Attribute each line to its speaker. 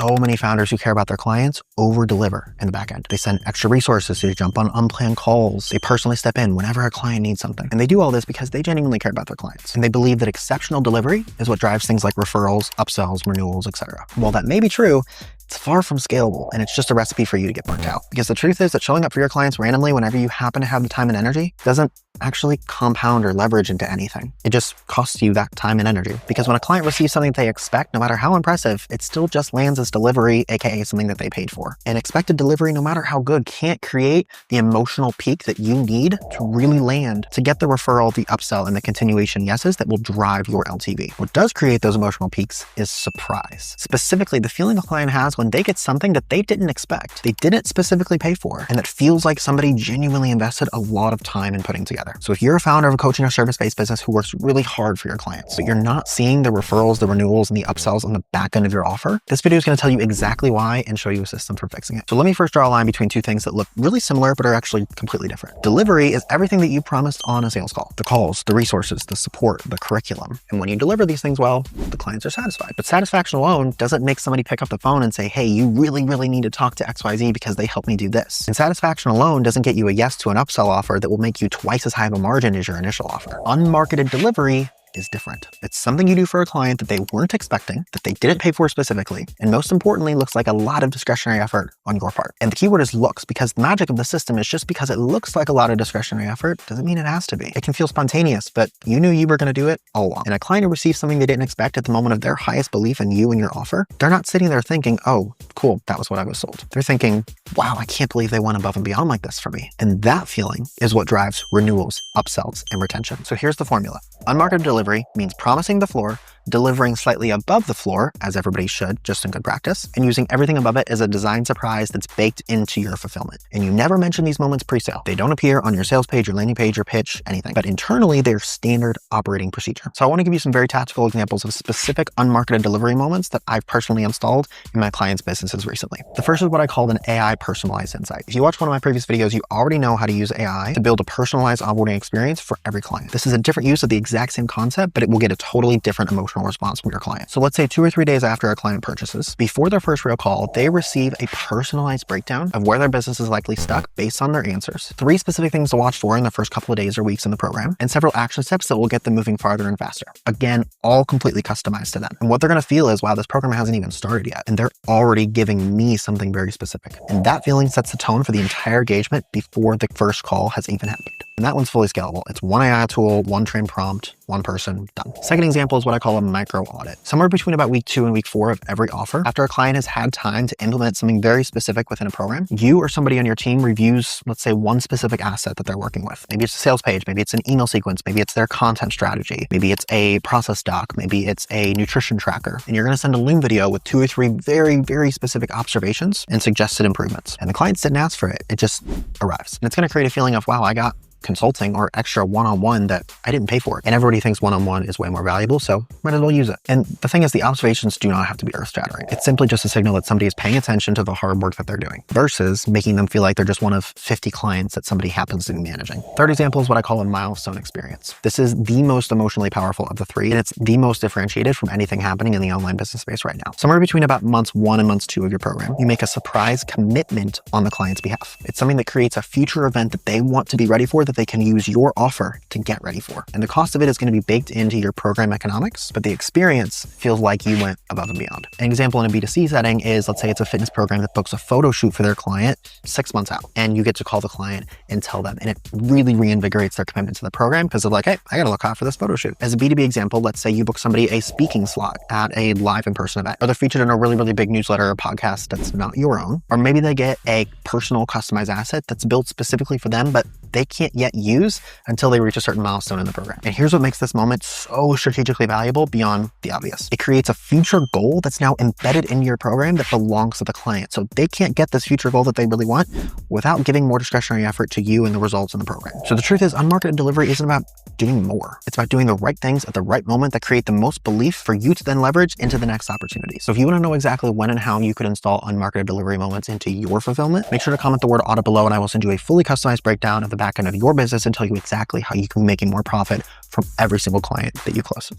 Speaker 1: so many founders who care about their clients over-deliver in the back end. They send extra resources to jump on unplanned calls. They personally step in whenever a client needs something. And they do all this because they genuinely care about their clients. And they believe that exceptional delivery is what drives things like referrals, upsells, renewals, etc. While that may be true, it's far from scalable, and it's just a recipe for you to get burnt out. Because the truth is that showing up for your clients randomly whenever you happen to have the time and energy doesn't actually compound or leverage into anything. It just costs you that time and energy. Because when a client receives something they expect, no matter how impressive, it still just lands as delivery, aka something that they paid for. And expected delivery, no matter how good, can't create the emotional peak that you need to really land to get the referral, the upsell, and the continuation yeses that will drive your LTV. What does create those emotional peaks is surprise. Specifically, the feeling a client has when they get something that they didn't expect, they didn't specifically pay for, and that feels like somebody genuinely invested a lot of time in putting together. So if you're a founder of a coaching or service-based business who works really hard for your clients, but you're not seeing the referrals, the renewals, and the upsells on the back end of your offer, this video is going to tell you exactly why and show you a system for fixing it. So let me first draw a line between two things that look really similar, but are actually completely different. Delivery is everything that you promised on a sales call. The calls, the resources, the support, the curriculum. And when you deliver these things well, the clients are satisfied. But satisfaction alone doesn't make somebody pick up the phone and say, hey, you really need to talk to XYZ because they helped me do this. And satisfaction alone doesn't get you a yes to an upsell offer that will make you twice as high of a margin as your initial offer. Unmarketed delivery is different. It's something you do for a client that they weren't expecting, that they didn't pay for specifically, and most importantly, looks like a lot of discretionary effort on your part. And the keyword is looks, because the magic of the system is just because it looks like a lot of discretionary effort doesn't mean it has to be. It can feel spontaneous, but you knew you were going to do it all along. And a client who receives something they didn't expect at the moment of their highest belief in you and your offer, they're not sitting there thinking, oh, cool, that was what I was sold. They're thinking, wow, I can't believe they went above and beyond like this for me. And that feeling is what drives renewals, upsells, and retention. So here's the formula. Unmarketed delivery means promising the floor, delivering slightly above the floor, as everybody should, just in good practice, and using everything above it as a design surprise that's baked into your fulfillment. And you never mention these moments pre-sale. They don't appear on your sales page, your landing page, your pitch, anything. But internally, they're standard operating procedure. So I want to give you some very tactical examples of specific unmarketed delivery moments that I've personally installed in my clients' businesses recently. The first is what I call an AI personalized insight. If you watch one of my previous videos, you already know how to use AI to build a personalized onboarding experience for every client. This is a different use of the exact same concept, but it will get a totally different emotional response from your client. So let's say 2 or 3 days after a client purchases, before their first real call, they receive a personalized breakdown of where their business is likely stuck based on their answers, 3 specific things to watch for in the first couple of days or weeks in the program, and several action steps that will get them moving farther and faster. Again, all completely customized to them. And what they're going to feel is, wow, this program hasn't even started yet, and they're already giving me something very specific. And that feeling sets the tone for the entire engagement before the first call has even happened. And that one's fully scalable. It's one AI tool, one trained prompt, one person, done. Second example is what I call a micro audit. Somewhere between about week 2 and week 4 of every offer, after a client has had time to implement something very specific within a program, you or somebody on your team reviews, let's say, one specific asset that they're working with. Maybe it's a sales page, maybe it's an email sequence, maybe it's their content strategy, maybe it's a process doc, maybe it's a nutrition tracker. And you're going to send a Loom video with 2 or 3 very specific observations and suggested improvements. And the clients didn't ask for it. It just arrives. And it's going to create a feeling of, wow, I got consulting or extra one-on-one that I didn't pay for. And everybody thinks one-on-one is way more valuable, so might as well use it. And the thing is, the observations do not have to be earth-shattering. It's simply just a signal that somebody is paying attention to the hard work that they're doing versus making them feel like they're just one of 50 clients that somebody happens to be managing. Third example is what I call a milestone experience. This is the most emotionally powerful of the 3, and it's the most differentiated from anything happening in the online business space right now. Somewhere between about months 1 and months 2 of your program, you make a surprise commitment on the client's behalf. It's something that creates a future event that they want to be ready for, that they can use your offer to get ready for. And the cost of it is going to be baked into your program economics, but the experience feels like you went above and beyond. An example in a B2C setting is, let's say it's a fitness program that books a photo shoot for their client 6 months out, and you get to call the client and tell them, and it really reinvigorates their commitment to the program because they're like, hey, I got to look hot for this photo shoot. As a B2B example, let's say you book somebody a speaking slot at a live in-person event, or they're featured in a really big newsletter or podcast that's not your own, or maybe they get a personal customized asset that's built specifically for them, but they can't yet use until they reach a certain milestone in the program. And here's what makes this moment so strategically valuable beyond the obvious. It creates a future goal that's now embedded in your program that belongs to the client. So they can't get this future goal that they really want without giving more discretionary effort to you and the results in the program. So the truth is, unmarketed delivery isn't about doing more. It's about doing the right things at the right moment that create the most belief for you to then leverage into the next opportunity. So if you want to know exactly when and how you could install unmarketed delivery moments into your fulfillment, make sure to comment the word audit below, and I will send you a fully customized breakdown of the back end of your business and tell you exactly how you can be making more profit from every single client that you close.